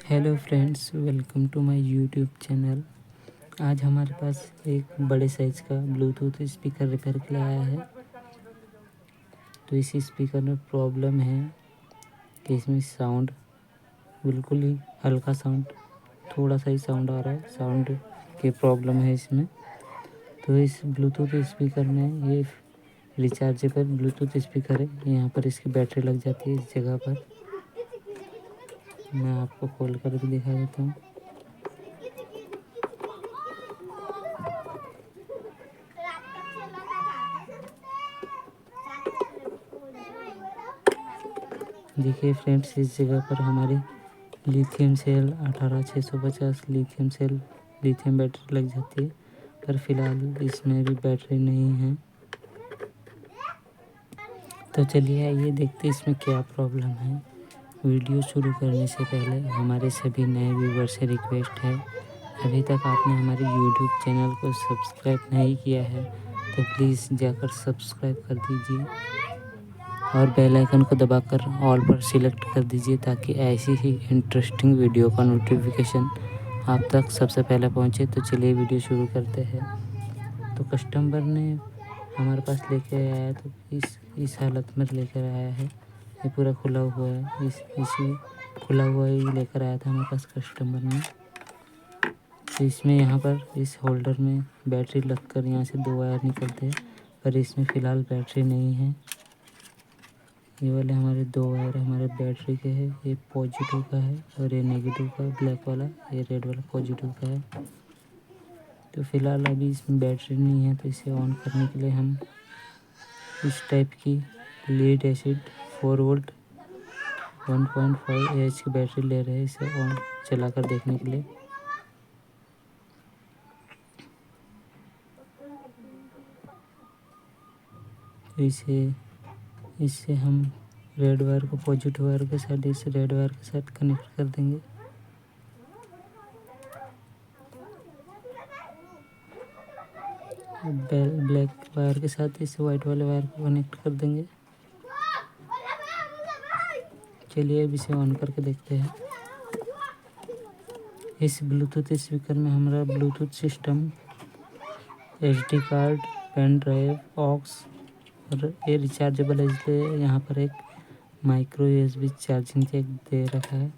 Hello friends, welcome to my YouTube channel. आज हमारे पास एक बड़े साइज़ का ब्लूटूथ स्पीकर रिपेयर के लिए आया है। तो इस स्पीकर में प्रॉब्लम है कि इसमें साउंड बिल्कुल ही हल्का साउंड, थोड़ा सा ही साउंड आ रहा है। साउंड की प्रॉब्लम है इसमें। तो इस ब्लूटूथ स्पीकर में ये रिचार्जेबल ब्लूटूथ स्पीकर है। यहाँ पर इसकी बैटरी लग जाती है इस जगह पर। मैं आपको खोल कर भी दिखा देता हूँ। देखिए फ्रेंड्स, इस जगह पर हमारी lithium cell 18650 lithium cell lithium battery लग जाती है, पर फिलहाल इसमें भी बैटरी नहीं है। तो चलिए आइए देखते हैं इसमें क्या प्रॉब्लम है। वीडियो शुरू करने से पहले हमारे सभी नए व्यूवर से रिक्वेस्ट है, अभी तक आपने हमारे यूट्यूब चैनल को सब्सक्राइब नहीं किया है तो प्लीज़ जाकर सब्सक्राइब कर दीजिए और बेल आइकन को दबाकर ऑल पर सिलेक्ट कर दीजिए, ताकि ऐसी ही इंटरेस्टिंग वीडियो का नोटिफिकेशन आप तक सबसे पहले पहुंचे। तो चलिए वीडियो शुरू करते हैं। तो कस्टमर ने हमारे पास लेके आया, तो इस हालत में लेकर आया है। ये पूरा खुला हुआ है। इसी खुला हुआ ही लेकर आया था हमारे पास कस्टमर ने। तो इसमें यहाँ पर इस होल्डर में बैटरी लगकर यहाँ से 2 वायर निकलते हैं, पर इसमें फ़िलहाल बैटरी नहीं है। ये वाले हमारे 2 वायर हमारे बैटरी के हैं। ये पॉजिटिव का है और ये नेगेटिव का, ब्लैक वाला। ये रेड वाला पॉजिटिव का है। तो फिलहाल अभी इसमें बैटरी नहीं है, तो इसे ऑन करने के लिए हम इस टाइप की लीड एसिड 4 वोल्ट 1.5 एच की बैटरी ले रहे हैं, इसे ऑन चला कर देखने के लिए। तो इससे हम रेड वायर को पॉजिटिव वायर के साथ, इस रेड वायर के साथ कनेक्ट कर देंगे। ब्लैक वायर के साथ इस वाइट वाले वायर को कनेक्ट कर देंगे। चलिए अब इसे ऑन करके देखते हैं। इस ब्लूटूथ स्पीकर में हमारा bluetooth system, SD card, pen drive, aux और ये रिचार्जेबल है, इसलिए यहाँ पर एक माइक्रो यूएसबी चार्जिंग जैक दे रखा है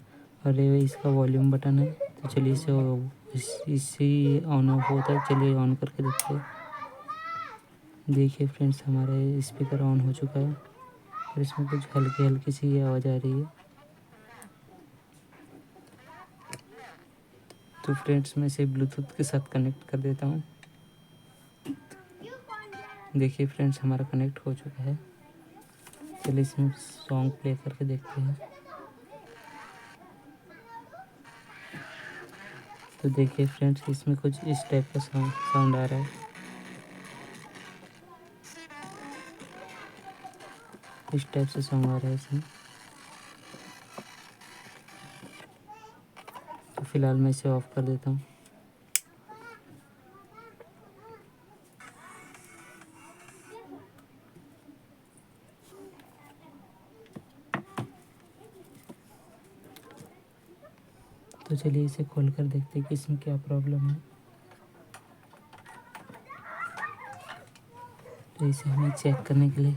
और ये इसका वॉल्यूम बटन है। तो चलिए इसी ऑन ऑफ होता है। चलिए ऑन करके देखते हैं। देखिए फ्रेंड्स, हमारा स्पीकर ऑन हो चुका है और इसमें कुछ हल्की हल्की सी आवाज़ आ रही है। तो फ्रेंड्स, मैं इसे ब्लूटूथ के साथ कनेक्ट कर देता हूँ। देखिए फ्रेंड्स, हमारा कनेक्ट हो चुका है। चलिए इसमें सॉन्ग प्ले करके देखते हैं। तो देखिए फ्रेंड्स, इसमें कुछ इस टाइप का साउंड आ रहा है। इस टाइप से सॉन्ग आ रहा है इसमें। तो फिलहाल मैं इसे ऑफ कर देता हूँ। तो चलिए इसे खोल कर देखते हैं कि इसमें क्या प्रॉब्लम है। तो इसे हमें चेक करने के लिए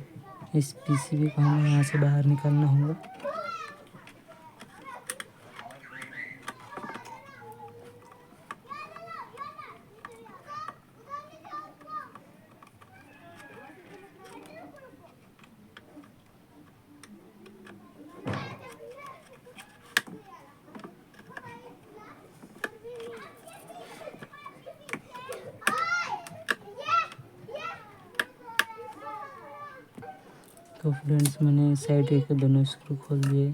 इस पीसीबी को हमें यहाँ से बाहर निकालना होगा। तो फ्रेंड्स, मैंने साइड के दोनों स्क्रू खोल दिए।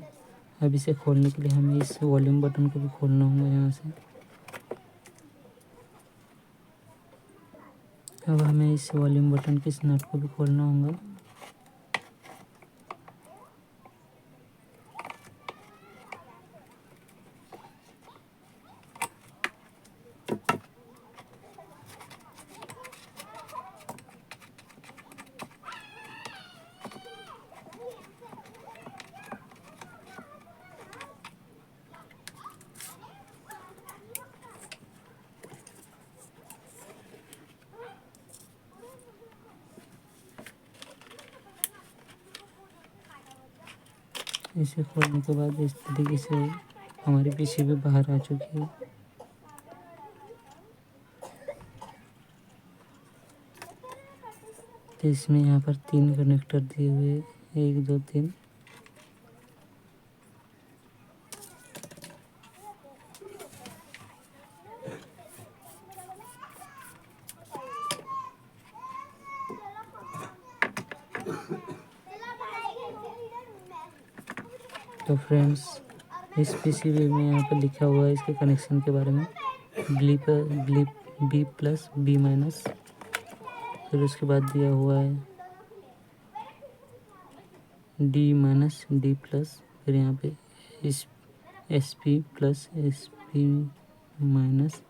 अब इसे खोलने के लिए हमें इस वॉल्यूम बटन को भी खोलना होगा यहाँ से। अब हमें इस वॉल्यूम बटन के इस नट को भी खोलना होगा। इसे खोलने के बाद इस तरीके से हमारी पीसी भी बाहर आ चुकी है। तो इसमें यहाँ पर 3 कनेक्टर दिए हुए, 1 2 3। तो फ्रेंड्स, इस पीसीबी में यहाँ पर लिखा हुआ है इसके कनेक्शन के बारे में, बी प्लस बी माइनस। फिर उसके बाद दिया हुआ है डी माइनस डी प्लस। फिर यहाँ पे S P plus S P minus.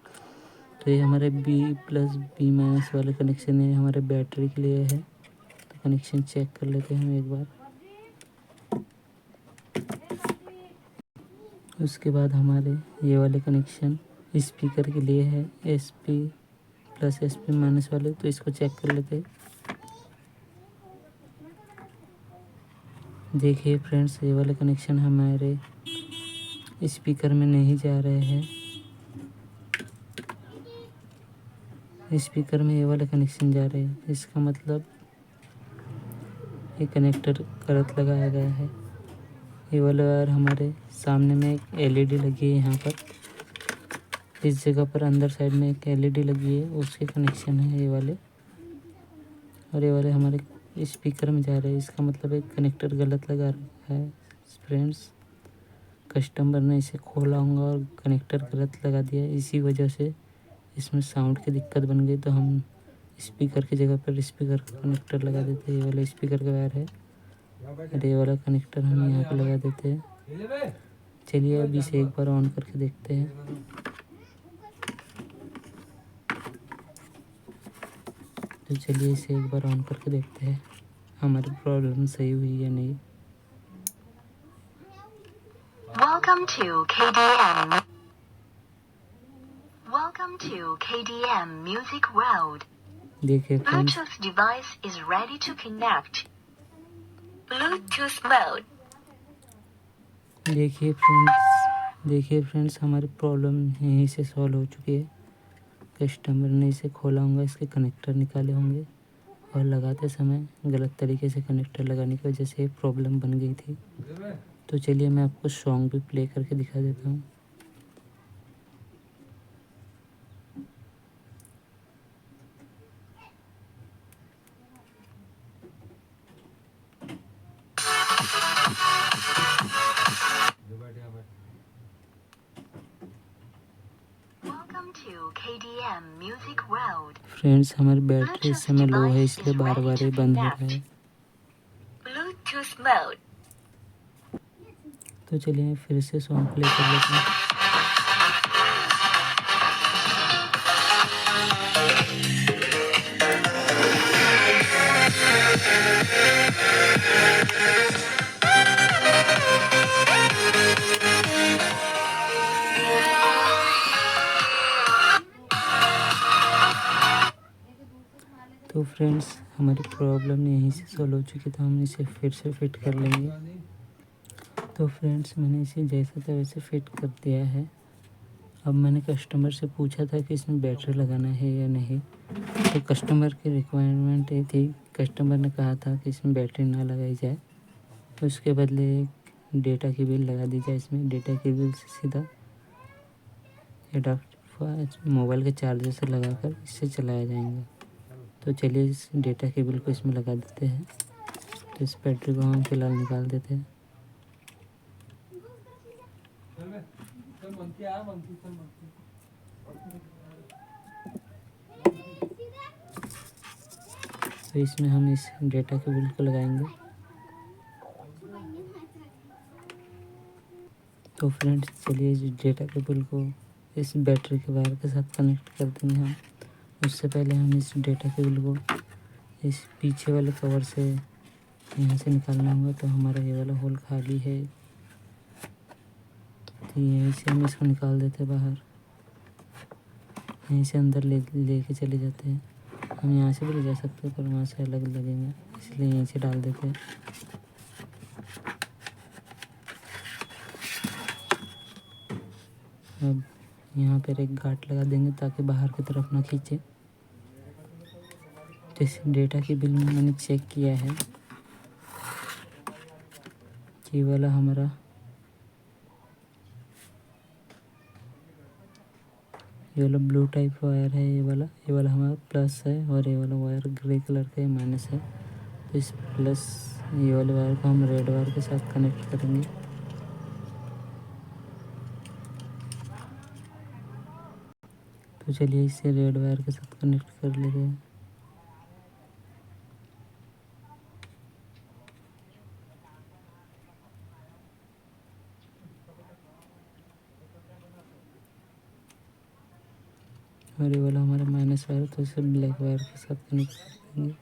तो ये हमारे बी प्लस बी माइनस वाले कनेक्शन है, हमारे बैटरी के लिए है। तो कनेक्शन चेक कर लेते हैं हम एक बार। उसके बाद हमारे ये वाले कनेक्शन स्पीकर के लिए है, S P plus S P minus वाले। तो इसको चेक कर लेते हैं। देखिए फ्रेंड्स, ये वाले कनेक्शन हमारे स्पीकर में नहीं जा रहे हैं। स्पीकर में ये वाले कनेक्शन जा रहे हैं, इसका मतलब ये कनेक्टर गलत लगाया गया है। ये वाला वायर हमारे सामने में एक एलईडी लगी है यहाँ पर। इस जगह पर अंदर साइड में एक एलईडी लगी है, उसके कनेक्शन है ये वाले। और ये वाले हमारे स्पीकर में जा रहे हैं, इसका मतलब एक कनेक्टर गलत लगा रखा है। फ्रेंड्स, कस्टमर ने इसे खोला होगा और कनेक्टर गलत लगा दिया, इसी वजह से इसमें साउंड की दिक्कत बन गई। तो हम स्पीकर की जगह पर स्पीकर का कनेक्टर लगा देते हैं। ये वाला स्पीकर का वायर है और ये वाला कनेक्टर हम यहाँ पे लगा देते हैं। चलिए अभी इसे एक बार ऑन करके देखते हैं। तो चलिए इसे एक बार ऑन करके देखते हैं हमारी प्रॉब्लम सही हुई या नहीं। Welcome to KDM. Welcome to KDM Music World. देखिए friends, Bluetooth device is ready to connect. Bluetooth mode. देखिए फ्रेंड्स, हमारी प्रॉब्लम यहीं से सॉल्व हो चुकी है। कस्टमर ने इसे खोला होगा, इसके कनेक्टर निकाले होंगे और लगाते समय गलत तरीके से कनेक्टर लगाने की वजह से प्रॉब्लम बन गई थी। तो चलिए मैं आपको सॉन्ग भी प्ले करके दिखा देता हूँ। Welcome to KDM Music World. Friends, हमारी बैटरी इस समय लो है, इसलिए बार बार ये बंद हो रहा है। Bluetooth mode. तो चलिए फिर से सॉन्ग प्ले कर लेते हैं। तो फ्रेंड्स, हमारी प्रॉब्लम यहीं से सॉल्व हो चुकी, तो हम इसे फिर से फिट कर लेंगे। तो फ्रेंड्स, मैंने इसे जैसा था वैसे फिट कर दिया है। अब मैंने कस्टमर से पूछा था कि इसमें बैटरी लगाना है या नहीं। तो कस्टमर की रिक्वायरमेंट ये थी, कस्टमर ने कहा था कि इसमें बैटरी ना लगाई जाए, तो उसके बदले डेटा की बिल लगा दी जाए। इसमें डेटा की बिल से सीधा एडाप्टर मोबाइल के चार्जर से लगाकर इससे चलाया जाएंगे। तो चलिए इस डेटा केबल को इसमें लगा देते हैं। तो इस बैटरी को हम फिलहाल निकाल देते हैं। तो इसमें हम इस डेटा केबल को लगाएंगे। तो फ्रेंड्स, चलिए इस डेटा केबल को इस बैटरी के वायर के साथ कनेक्ट कर देंगे हम। उससे पहले हम इस डेटा केबल को इस पीछे वाले कवर से यहाँ से निकालना होगा। तो हमारा ये वाला होल खाली है, तो यहीं से हम इसको निकाल देते हैं बाहर। यहीं से अंदर लेके चले जाते हैं। हम यहाँ से भी ले जा सकते हैं, पर वहाँ से अलग लगेंगे, इसलिए यहीं से डाल देते हैं। अब यहाँ पर एक गार्ड लगा देंगे ताकि बाहर की तरफ ना खींचे। जैसे डेटा की बिल में मैंने चेक किया है कि वाला हमारा ये वाला ब्लू टाइप वायर है, ये वाला हमारा प्लस है और ये वाला वायर ग्रे कलर का माइनस है। तो इस प्लस ये वाले वायर को हम रेड वायर के साथ कनेक्ट करेंगे। तो चलिए इसे रेड वायर के साथ कनेक्ट कर लेते हैं। और ये वाला हमारा माइनस वायर, तो इसे ब्लैक वायर के साथ कनेक्ट कर देंगे।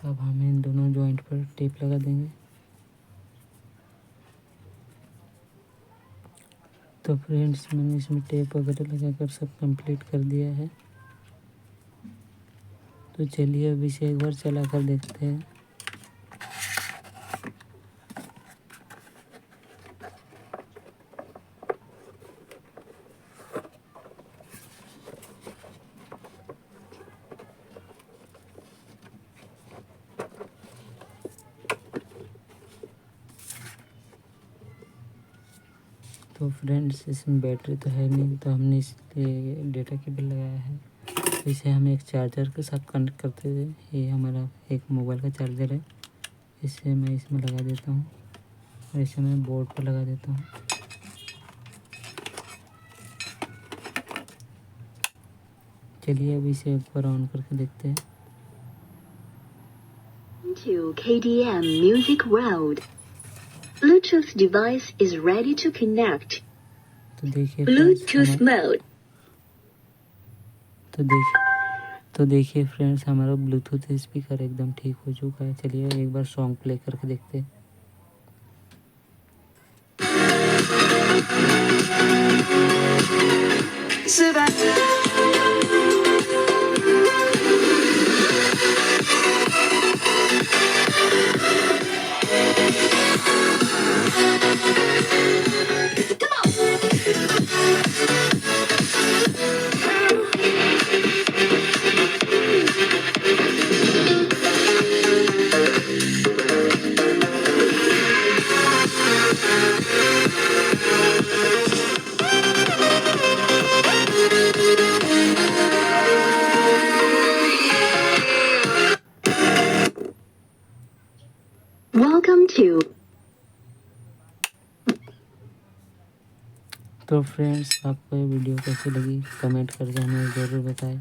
अब हम इन दोनों जॉइंट पर टेप लगा देंगे। तो फ्रेंड्स मैंने इसमें टेप वगैरह लगाकर सब कंप्लीट कर दिया है। तो चलिए अब इसे एक बार चला कर देखते हैं। तो फ्रेंड्स इसमें बैटरी तो है नहीं, तो हमने इसलिए डेटा केबल लगाया है। तो इसे हम एक चार्जर के साथ कनेक्ट करते थे। ये हमारा एक मोबाइल का चार्जर है, इसे मैं इसमें लगा देता हूँ और इसे मैं बोर्ड पर लगा देता हूँ। चलिए अब इसे एक बार ऑन करके देखते हैं। To KDM Music World. Bluetooth device is ready to connect. तो देखिए Bluetooth mode. तो देखिए फ्रेंड्स हमारा ब्लूटूथ स्पीकर एकदम ठीक हो चुका है। चलिए एक बार सॉन्ग प्ले करके देखते हैं। Welcome to. तो फ्रेंड्स आपको ये वीडियो कैसी लगी कमेंट करके हमें ज़रूर बताएं।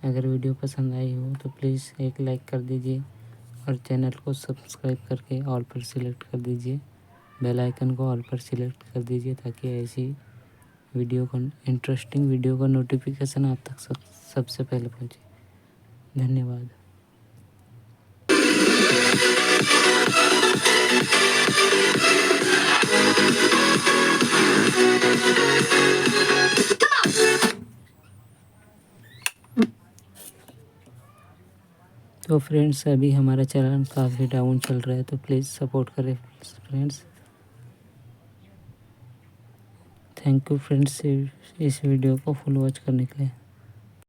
अगर वीडियो पसंद आई हो तो प्लीज़ एक लाइक कर दीजिए और चैनल को सब्सक्राइब करके ऑल पर सिलेक्ट कर दीजिए। बेल आइकन को ऑल पर सिलेक्ट कर दीजिए ताकि ऐसी इंटरेस्टिंग वीडियो का नोटिफिकेशन आप तक सबसे पहले पहुंचे। धन्यवाद। तो फ्रेंड्स अभी हमारा चैनल काफ़ी डाउन चल रहा है, तो प्लीज़ सपोर्ट करें फ्रेंड्स। थैंक यू फ्रेंड्स इस वीडियो को फुल वॉच करने के लिए।